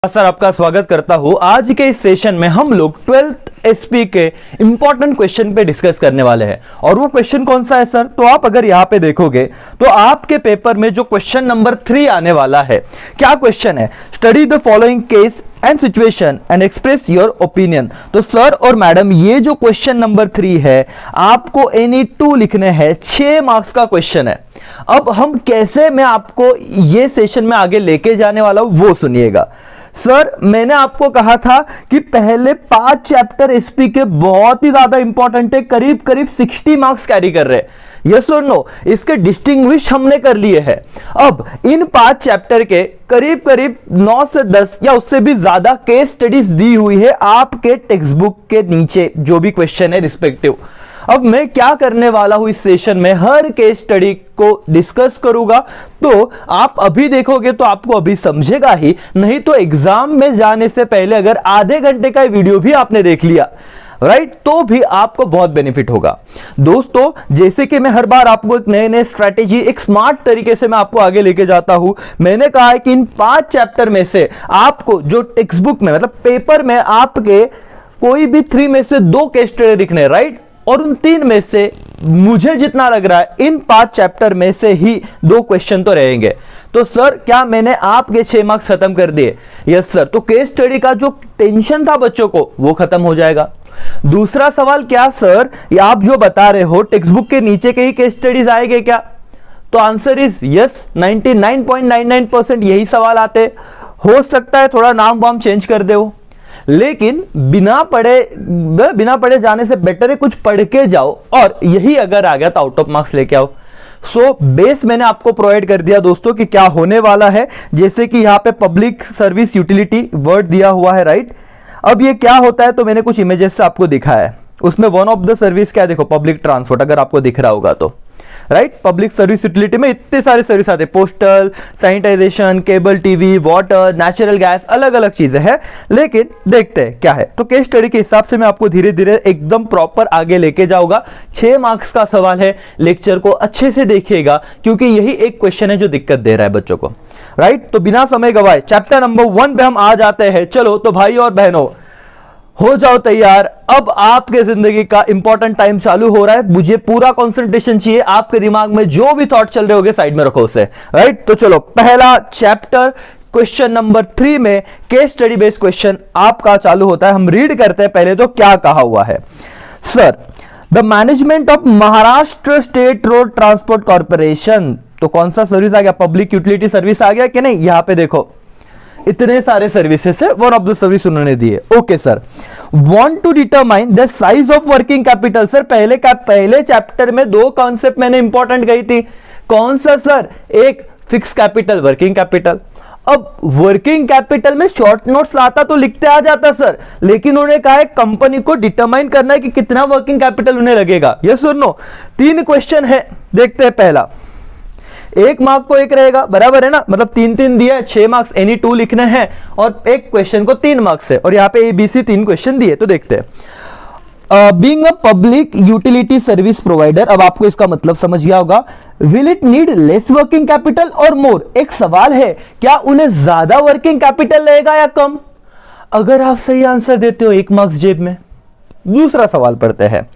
Sir आपका स्वागत करता हूं। आज के इस सेशन में हम लोग 12th एसपी के इंपॉर्टेंट क्वेश्चन पे डिस्कस करने वाले हैं। और वो क्वेश्चन कौन सा है सर? तो आप अगर यहां पे देखोगे तो आपके पेपर में जो क्वेश्चन नंबर 3 आने वाला है, क्या क्वेश्चन है? Study the following case and situation and express your opinion. तो सर और मैडम, ये जो क्वेश्चन नंबर 3 है, आपको एनी 2 लिखने हैं। 6 मार्क्स का क्वेश्चन है। अब हम कैसे मैं आपको ये सेशन में आगे लेके जाने वाला हूं वो सुनिएगा। सर मैंने आपको कहा था कि पहले 5 चैप्टर एसपी के बहुत ही ज्यादा इंपॉर्टेंट है, करीब करीब 60 मार्क्स कैरी कर रहे हैं। यस और नो? इसके डिस्टिंग्विश हमने कर लिए हैं। अब इन 5 चैप्टर के करीब करीब 9 से 10 या उससे भी ज्यादा केस स्टडीज दी हुई है आपके टेक्स्ट बुक के नीचे, जो भी क्वेश्चन है रिस्पेक्टिव। अब मैं क्या करने वाला हूं इस सेशन में, हर केस स्टडी को डिस्कस करूंगा। तो आप अभी देखोगे तो आपको अभी समझेगा ही, नहीं तो एग्जाम में जाने से पहले अगर आधे घंटे का वीडियो भी आपने देख लिया राइट, तो भी आपको बहुत बेनिफिट होगा। दोस्तों, जैसे कि मैं हर बार आपको एक नए नए स्ट्रैटेजी, एक स्मार्ट तरीके से मैं आपको आगे लेके जाता हूं। मैंने कहा है कि इन 5 चैप्टर में से आपको जो टेक्स्ट बुक में मतलब पेपर में आपके कोई भी 3 में से 2 केस स्टडी लिखने, राइट, और उन 3 में से मुझे जितना लग रहा है इन 5 चैप्टर में से ही 2 क्वेश्चन तो रहेंगे। तो सर क्या मैंने आपके 6 मार्क्स खत्म कर दिए? Yes sir. तो केस स्टडी का जो टेंशन था बच्चों को वो खत्म हो जाएगा। दूसरा सवाल, क्या सर आप जो बता रहे हो टेक्स्ट बुक के नीचे के ही केस स्टडीज आएंगे क्या? तो आंसर इज यस। 99.99% यही सवाल आते। हो सकता है थोड़ा नाम वाम चेंज कर दे हो, लेकिन बिना पढ़े जाने से बेटर है कुछ पढ़ के जाओ, और यही अगर आ गया तो आउट ऑफ मार्क्स लेके आओ। सो बेस मैंने आपको प्रोवाइड कर दिया दोस्तों कि क्या होने वाला है। जैसे कि यहां पे पब्लिक सर्विस यूटिलिटी वर्ड दिया हुआ है, राइट। अब ये क्या होता है, तो मैंने कुछ इमेजेस से आपको दिखाया है। उसमें वन ऑफ द सर्विस क्या है, देखो पब्लिक ट्रांसपोर्ट, अगर आपको दिख रहा होगा तो, राइट। पब्लिक सर्विस यूटिलिटी में इतने सारे सर्विस आते हैं, postal, sanitisation, cable TV, water, natural gas, अलग अलग चीजें हैं। लेकिन देखते हैं क्या है। तो केस स्टडी के हिसाब से मैं आपको धीरे धीरे एकदम प्रॉपर आगे लेके जाऊंगा। 6 मार्क्स का सवाल है, लेक्चर को अच्छे से देखिएगा क्योंकि यही एक क्वेश्चन है जो दिक्कत दे रहा है बच्चों को, राइट। तो बिना समय गवाए चैप्टर नंबर 1 पे हम आ जाते हैं। चलो तो भाई और बहनों, हो जाओ तैयार। अब आपके जिंदगी का इंपॉर्टेंट टाइम चालू हो रहा है। मुझे पूरा कंसंट्रेशन चाहिए। आपके दिमाग में जो भी थॉट चल रहे होंगे साइड में रखो उसे, राइट। तो चलो, पहला चैप्टर क्वेश्चन नंबर 3 में केस स्टडी बेस्ड क्वेश्चन आपका चालू होता है। हम रीड करते हैं पहले तो क्या कहा हुआ है। Sir, the management of Maharashtra state road transport corporation. तो कौन सा सर्विस आ गया? पब्लिक यूटिलिटी सर्विस आ गया कि नहीं? यहां पे देखो इतने सारे सर्विसेज है, वन ऑफ द सर्विस उन्होंने दी है। Okay sir, want to determine the size of working capital. Sir पहले चैप्टर में 2 कॉन्सेप्ट मैंने इंपॉर्टेंट गई थी। कौन सा सर? एक फिक्स कैपिटल, वर्किंग कैपिटल। अब वर्किंग कैपिटल में शॉर्ट नोट्स आता तो लिखते आ जाता सर, लेकिन उन्होंने कहा है कंपनी को डिटरमाइन करना है कि कितना वर्किंग कैपिटल उन्हें लगेगा। यस और नो? 3 क्वेश्चन है, देखते हैं। पहला 1 मार्क को 1 रहेगा, बराबर है ना, मतलब 3 दिया है, 6 मार्क्स एनी 2 लिखने हैं, और एक क्वेश्चन को 3 मार्क्स है, और यहाँ पे ABC 3 क्वेश्चन दिए। तो देखते हैं। Being a public utility service provider, अब आपको इसका मतलब समझ गया होगा। Will it need less working capital और मोर? एक सवाल है, क्या उन्हें ज्यादा वर्किंग कैपिटल लगेगा या कम? अगर आप सही आंसर देते हो 1 मार्क्स जेब में। दूसरा सवाल पढ़ते हैं।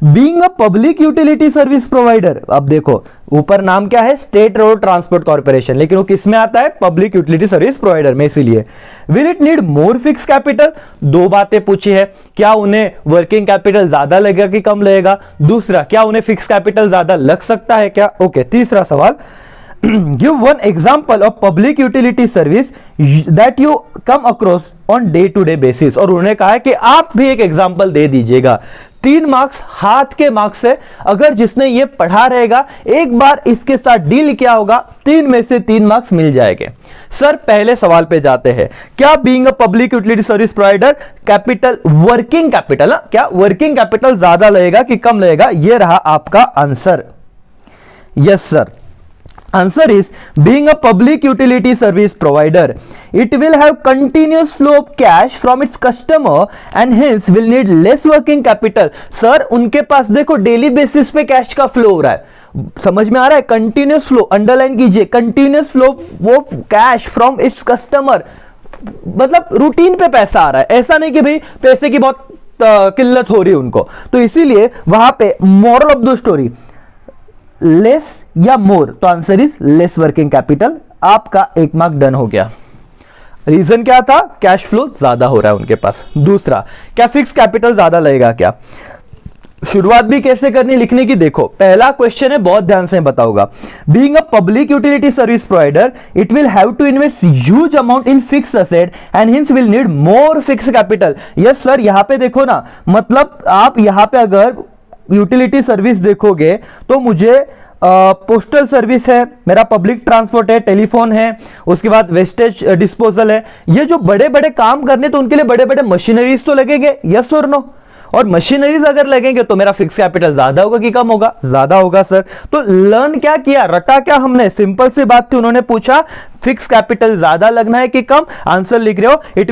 Being a public utility service provider, अब देखो ऊपर नाम क्या है? स्टेट रोड ट्रांसपोर्ट कॉर्पोरेशन, लेकिन वो किस में आता है? पब्लिक यूटिलिटी सर्विस प्रोवाइडर में। इसीलिए will it need more fix capital? 2 बातें पूछी है, क्या उन्हें वर्किंग कैपिटल ज्यादा लगेगा कि कम लगेगा? दूसरा, क्या उन्हें फिक्स कैपिटल ज्यादा लग सकता है क्या? ओके। तीसरा सवाल, give one example of public utility service that you come across on day to day basis. और उन्होंने कहा है कि आप भी एक एग्जांपल दे दीजिएगा। 3 मार्क्स हाथ के मार्क्स है। अगर जिसने ये पढ़ा रहेगा, एक बार इसके साथ डील किया होगा, 3 में से 3 मार्क्स मिल जाएंगे। सर पहले सवाल पे जाते हैं। क्या being a public utility service provider capital, working capital, क्या वर्किंग कैपिटल ज्यादा लगेगा कि कम लगेगा? ये रहा आपका answer. Yes sir. Answer is, being a public utility service provider, it will have continuous flow of cash from its customer and hence will need less working capital. Sir उनके पास देखो daily basis पे cash का flow हो रहा है, समझ में आ रहा है? कंटिन्यूस फ्लो, अंडरलाइन कीजिए, कंटिन्यूस फ्लो वो कैश फ्रॉम इट्स कस्टमर, मतलब रूटीन पे पैसा आ रहा है, ऐसा नहीं कि भाई पैसे की बहुत किल्लत हो रही है उनको। तो इसीलिए वहां पे moral of the story less या मोर, तो answer is less working capital. आपका 1 मार्क डन हो गया। रीजन क्या था? कैश फ्लो ज्यादा हो रहा है उनके पास। दूसरा, क्या फिक्स कैपिटल ज्यादा लगेगा क्या? शुरुआत भी कैसे करनी लिखने की, देखो पहला क्वेश्चन है, बहुत ध्यान से बताऊंगा। Being a public utility service provider, it will have to invest huge amount in fix asset and hence will need more fix capital. Yes sir, यहां पे देखो ना, मतलब आप यहां पे अगर यूटिलिटी सर्विस देखोगे तो मुझे पोस्टल सर्विस है, मेरा पब्लिक ट्रांसपोर्ट है, टेलीफोन है, उसके बाद वेस्टेज डिस्पोजल है, ये जो बड़े बड़े काम करने तो उनके लिए बड़े बड़े मशीनरीज तो लगेंगे, यस और नो? और मशीनरीज अगर लगेंगे तो मेरा फिक्स कैपिटल ज्यादा होगा कि कम होगा? ज्यादा होगा सर। तो लर्न क्या किया, रटा क्या हमने? सिंपल सी बात थी, उन्होंने पूछा फिक्स कैपिटल ज्यादा लगना है कि कम, आंसर लिख रहे हो it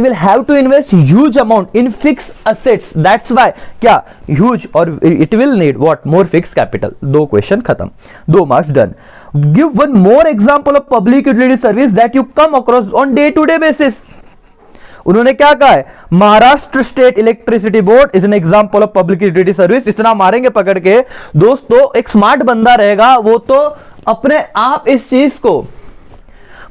will have to invest huge amount in fix assets, that's why क्या ह्यूज, और it will need what? More fix capital. 2 question खत्म, 2 marks done. Give one more example of public utility service that you come across on day to day basis. उन्होंने क्या कहा है? Maharashtra state electricity board is an example of public utility service. इतना मारेंगे पकड़ के दोस्तों, एक स्मार्ट बंदा रहेगा वो तो अपने आप इस चीज को,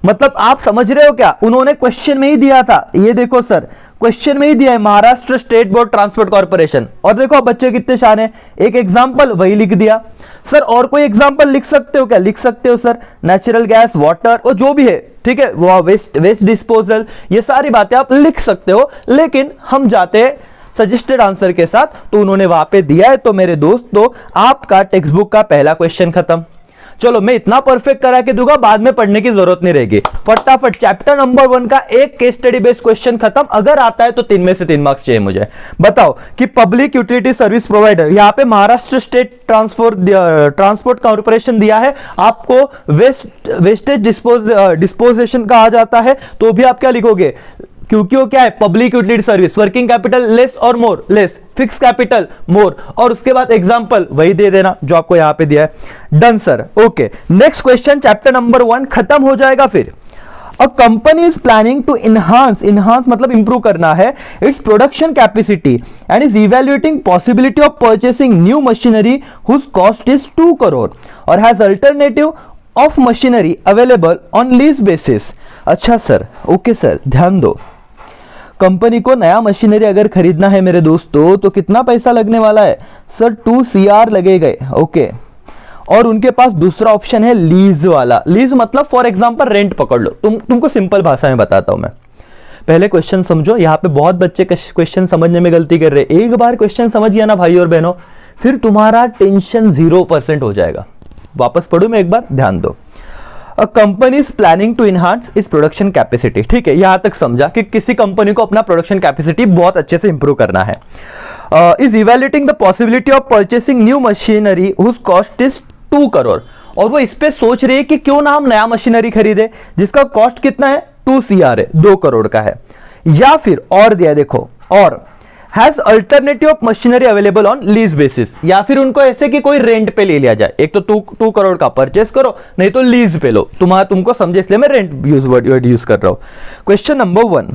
मतलब आप समझ रहे हो क्या? उन्होंने क्वेश्चन में ही दिया था, ये देखो सर क्वेश्चन में ही दिया है, Maharashtra state board transport corporation. और देखो बच्चे कितने शान है, एक एग्जांपल वही लिख दिया। सर और कोई एग्जांपल लिख सकते हो क्या? लिख सकते हो सर, नेचुरल गैस, वाटर और जो भी है, ठीक है, वो वेस्ट डिस्पोजल, ये सारी बातें आप लिख सकते हो, लेकिन हम जाते हैं सजेस्टेड आंसर के साथ, तो उन्होंने वहां पे दिया है। तो मेरे दोस्तों आपका टेक्स्ट बुक का पहला क्वेश्चन खत्म। चलो मैं इतना परफेक्ट करा के दूंगा, बाद में पढ़ने की जरूरत नहीं रहेगी। फटाफट चैप्टर नंबर 1 का एक केस स्टडी बेस्ड क्वेश्चन खत्म। अगर आता है तो 3 में से 3 मार्क्स चाहिए मुझे। बताओ कि पब्लिक यूटिलिटी सर्विस प्रोवाइडर, यहां पे महाराष्ट्र स्टेट ट्रांसपोर्ट कॉर्पोरेशन दिया है, आपको वेस्टेज डिस्पोजेशन कहा जाता है, तो भी आप क्या लिखोगे? क्योंकि वो क्या है? Public utility service. Working capital less और मोर? लेस। फिक्स कैपिटल मोर, और उसके बाद एग्जांपल वही दे देना जो आपको यहां पे दिया है। Done sir, okay. Next question, chapter number 1 खत्म हो जाएगा। फिर a company is planning to enhance मतलब इंप्रूव करना है its production capacity and is evaluating possibility of purchasing new machinery whose cost is 2 crore और has alternative of machinery available on lease basis. अच्छा sir, okay sir, ध्यान दो। Company को नया machinery अगर खरीदना है मेरे दोस्तों तो कितना पैसा लगने वाला है? सर 2 CR लगेगा, ओके। और उनके पास दूसरा ऑप्शन है लीज वाला। लीज मतलब फॉर एग्जांपल रेंट पकड़ लो। तुमको सिंपल भाषा में बताता हूं मैं। पहले क्वेश्चन समझो, यहां पे बहुत बच्चे क्वेश्चन समझने में गलती कर रहे हैं। एक बार क्वेश्चन समझ गया ना भाई और बहनों, फिर तुम्हारा टेंशन 0% हो जाएगा। वापस पढ़ू मैं एक बार, ध्यान दो। A company is planning to enhance its production capacity। ठीक है, यहां तक समझा कि किसी कंपनी को अपना प्रोडक्शन कैपेसिटी बहुत अच्छे से इंप्रूव करना है। Is evaluating the possibility of purchasing new machinery whose cost is 2 crore, और वो इस पे सोच रही है कि क्यों ना हम नया मशीनरी खरीदे जिसका कॉस्ट कितना है? 2 CR है, 2 करोड़ का है। या फिर और दिया, देखो, और has alternative of machinery available on lease basis, या फिर उनको ऐसे कि कोई रेंट पे ले लिया जाए। एक तो 2 करोड़ का परचेस करो, नहीं तो लीज पे लो। तुमको समझे इसलिए मैं रेंट वर्ड यूज कर रहा हूं। Question number 1,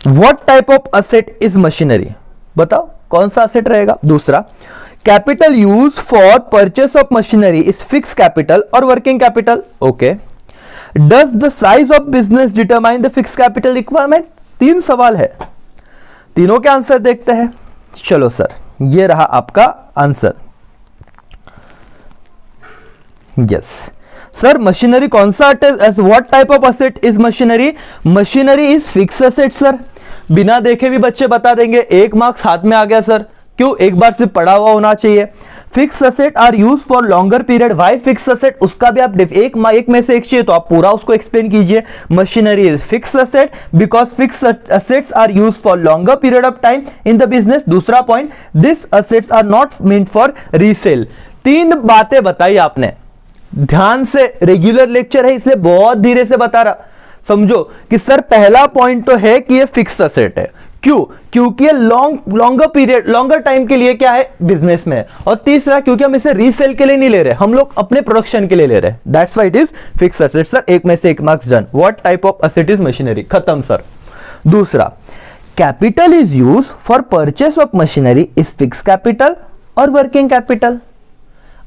what type of asset is machinery? बताओ कौन सा असेट रहेगा? दूसरा, capital use for purchase of machinery is fix capital और working capital, okay. Does the size of business determine the fix capital requirement? 3 सवाल है, तीनों के आंसर देखते हैं। चलो सर, ये रहा आपका आंसर। यस सर, मशीनरी कौन सा as what type of asset is machinery? Machinery is fix asset sir. बिना देखे भी बच्चे बता देंगे, 1 मार्क्स हाथ में आ गया सर। क्यों? एक बार सिर्फ पढ़ा हुआ होना चाहिए। Fix asset are use for longer period. Why fix asset? उसका भी आप एक में से एक चाहिए तो आप पूरा उसको एक्सप्लेन कीजिए। Machinery is fix asset because fix assets are use for longer period of time in the business. दूसरा point, this assets are not meant for resale. 3 बातें बताई आपने, ध्यान से, रेगुलर लेक्चर है इसलिए बहुत धीरे से बता रहा। समझो कि सर पहला पॉइंट तो है कि ये फिक्स असेट है, क्यों? क्योंकि ये लॉन्गर टाइम के लिए क्या है, बिजनेस में है। और तीसरा, क्योंकि हम इसे रीसेल के लिए नहीं ले रहे, हम लोग अपने प्रोडक्शन के लिए ले रहे हैं। That's why it is fixed asset. Sir एक में से एक marks done. What type of asset is machinery? खत्म सर। दूसरा, capital is use for purchase of machinery is fix capital और वर्किंग कैपिटल।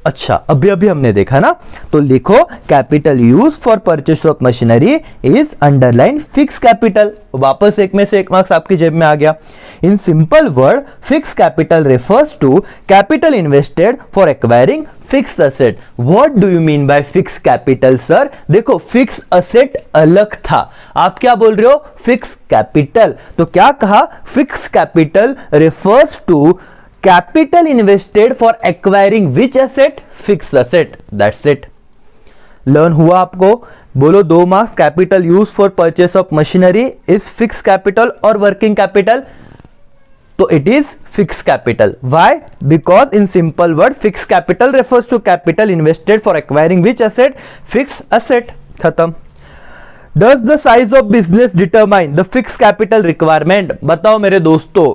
अच्छा, अभी हमने देखा ना, तो लिखो capital use for purchase of machinery is underline fix capital. वापस एक में से एक मार्क्स आपकी जेब में आ गया। In simple word, fix capital refers to capital invested for acquiring fix asset. What do you mean by fix capital? Sir देखो, फिक्स असेट अलग था, आप क्या बोल रहे हो, फिक्स कैपिटल। तो क्या कहा, fix capital refers to capital invested for acquiring which asset? Fixed asset. That's it. Learn हुआ आपको? बोलो 2 marks. Capital use for purchase of machinery is fix capital और वर्किंग कैपिटल, तो it is fix capital. Why? Because in simple word, fix capital refers to capital invested for acquiring which asset? Fix asset. खत्म। Does the size of business determine the fix capital requirement? बताओ मेरे दोस्तों।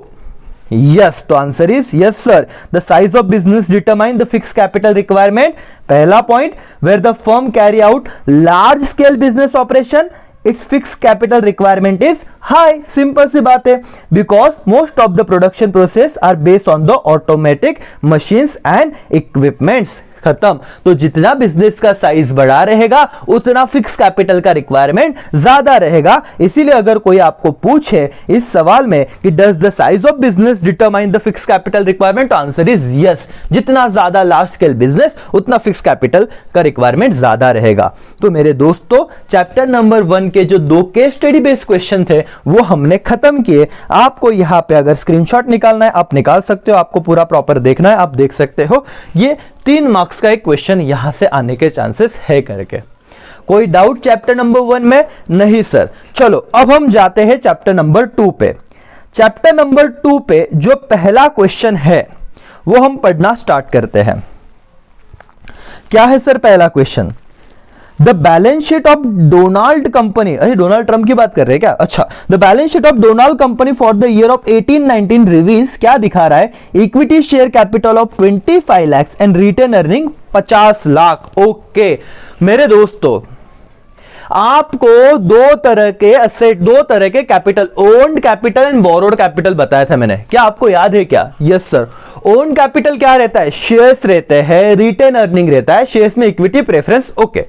Yes, तो answer is yes sir. The size of business determine the fixed capital requirement. पहला point, where the firm carry out large scale business operation, its fixed capital requirement is high. Simple सी बात है, because most of the production process are based on the automatic machines and equipments. खत्म। तो जितना business का size बड़ा रहेगा उतना फिक्स कैपिटल का रिक्वायरमेंट ज्यादा रहेगा। इसीलिए अगर कोई आपको पूछे इस सवाल में कि does the size of business determine the fix capital requirement, तो आंसर इज यस। जितना ज्यादा लार्ज स्केल बिजनेस उतना फिक्स कैपिटल का रिक्वायरमेंट ज्यादा रहेगा। तो मेरे दोस्तों, चैप्टर नंबर 1 के जो 2 केस स्टडी बेस्ड क्वेश्चन थे वो हमने खत्म किए। आपको यहां पे अगर स्क्रीनशॉट निकालना है आप निकाल सकते हो, आपको पूरा प्रॉपर देखना है आप देख सकते हो। ये 3 मार्क्स का एक क्वेश्चन यहां से आने के चांसेस है करके। कोई डाउट चैप्टर नंबर 1 में? नहीं सर। चलो अब हम जाते हैं चैप्टर नंबर 2 पे। चैप्टर नंबर 2 पे जो पहला क्वेश्चन है वो हम पढ़ना स्टार्ट करते हैं। क्या है सर पहला question? The balance sheet of Donald company, अरे डोनाल्ड ट्रंप की बात कर रहे हैं क्या? अच्छा, the balance sheet of Donald company for the year of 18-19 reveals क्या दिखा रहा है? Equity share capital of 25 lakh and return earning 50 lakh. Okay मेरे दोस्तों, आपको 2 तरह के असेट, 2 तरह के capital, owned capital and borrowed capital बताया था मैंने, क्या आपको याद है क्या? Yes sir. ओन्ड कैपिटल क्या रहता है? शेयर्स रहते हैं, रिटर्न अर्निंग रहता है, शेयर्स में इक्विटी प्रेफरेंस। ओके।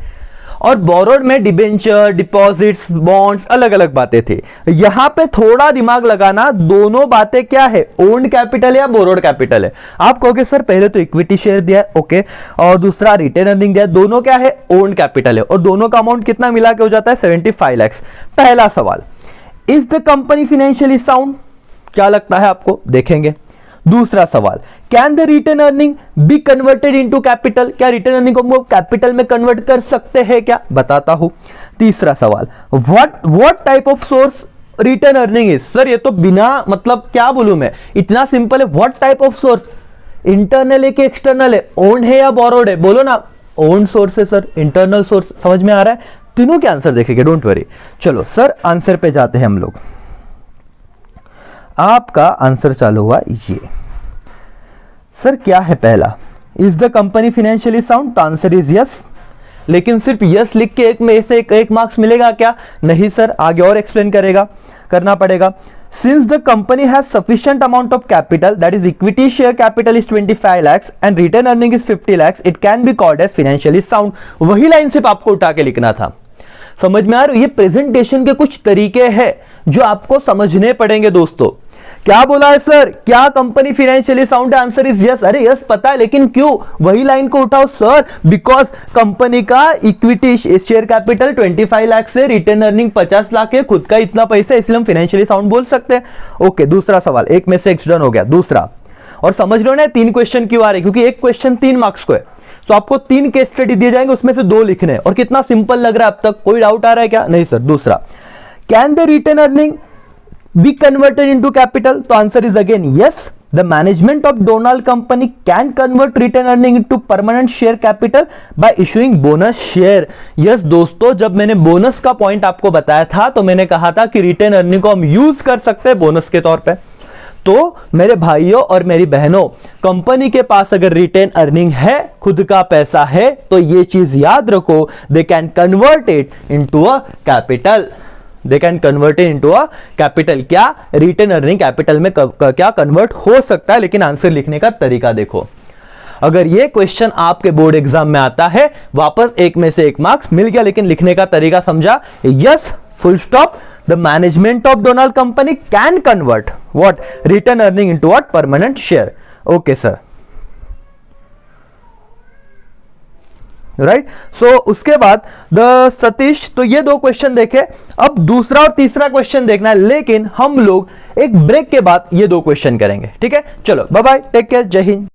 और बोरोड में डिबेंचर, डिपॉजिट्स, बॉन्ड्स, अलग अलग बातें थी। यहां पे थोड़ा दिमाग लगाना, दोनों बातें क्या है, ओन्ड कैपिटल या बोरोड कैपिटल है। आप कहोगे सर पहले तो इक्विटी शेयर दिया है, ओके, और दूसरा रिटर्न अर्निंग दिया है, दोनों क्या है, ओन्ड कैपिटल है, और दोनों का अमाउंट कितना मिला के हो जाता है 75 लाख। पहला सवाल, is the company financially sound? क्या लगता है आपको? देखेंगे। दूसरा सवाल, can the return earning be converted into capital? क्या रिटर्न अर्निंग को कैपिटल में कन्वर्ट कर सकते हैं क्या? बताता हूं। तीसरा सवाल, what type of source return earning is? Sir ये तो बिना मतलब क्या बोलूं मैं, इतना सिंपल है। What type of source, internal है कि एक्सटर्नल है, ओन्ड है या बोरोड है? बोलो ना। ओन्ड सोर्स है सर, इंटरनल सोर्स। समझ में आ रहा है? तीनों के आंसर देखेंगे, डोंट वरी। चलो सर आंसर पे जाते हैं हम लोग। आपका आंसर चालू हुआ ये। सर क्या है पहला, is the company financially sound? तो आंसर इज यस। लेकिन सिर्फ यस लिख के एक में से एक मार्क्स मिलेगा क्या? नहीं सर, आगे और एक्सप्लेन करना पड़ेगा। Since the company has sufficient amount of capital, that is equity share capital is 25 lakh and return earning is 50 lakh, it can be called as financially sound. वही लाइन सिर्फ आपको उठा के लिखना था। समझ में आ रहा है? ये प्रेजेंटेशन के कुछ तरीके हैं जो आपको समझने पड़ेंगे दोस्तों। क्या बोला है सर, क्या कंपनी फाइनेंशियली साउंड है? Answer is yes. अरे यस पता है, लेकिन क्यों वही लाइन को उठाओ सर? बिकॉज कंपनी का इक्विटी शेयर कैपिटल 25 लाख से रिटर्न अर्निंग 50 लाख है, खुद का इतना पैसा, इसलिए हम फाइनेंशियली साउंड बोल सकते हैं। ओके, दूसरा सवाल, एक में से एक डन हो गया। दूसरा, और समझ लो ना 3 क्वेश्चन क्यों आ रहे, क्योंकि एक क्वेश्चन 3 मार्क्स को है, तो आपको 3 केस स्टडी दिए जाएंगे, उसमें से 2 लिखने हैं। और कितना सिंपल लग रहा है अब तक? कोई डाउट आ रहा है क्या? नहीं सर। दूसरा, can the return earning be converted into capital? तो answer is again yes. the management of Donald company can convert retained earning into permanent share capital by issuing bonus share. Yes दोस्तों, जब मैंने bonus का point आपको बताया था तो मैंने कहा था कि रिटेन अर्निंग को हम यूज कर सकते हैं बोनस के तौर पे। तो मेरे भाइयों और मेरी बहनों, कंपनी के पास अगर रिटेन अर्निंग है, खुद का पैसा है, तो ये चीज याद रखो, they can convert it into a capital. They can convert it into a capital. क्या रिटेन अर्निंग कैपिटल में क्या कन्वर्ट हो सकता है, लेकिन आंसर लिखने का तरीका देखो। अगर ये क्वेश्चन आपके बोर्ड एग्जाम में आता है, वापस 1 में से 1 मार्क्स मिल गया, लेकिन लिखने का तरीका समझा? Yes, full stop, the management of Donald company can convert what return earning into what permanent share. Okay sir, right? So उसके बाद द सतीश, तो ये 2 क्वेश्चन देखे। अब दूसरा और तीसरा क्वेश्चन देखना है, लेकिन हम लोग एक ब्रेक के बाद ये 2 क्वेश्चन करेंगे। ठीक है, चलो बाय बाय, टेक केयर, जय हिंद।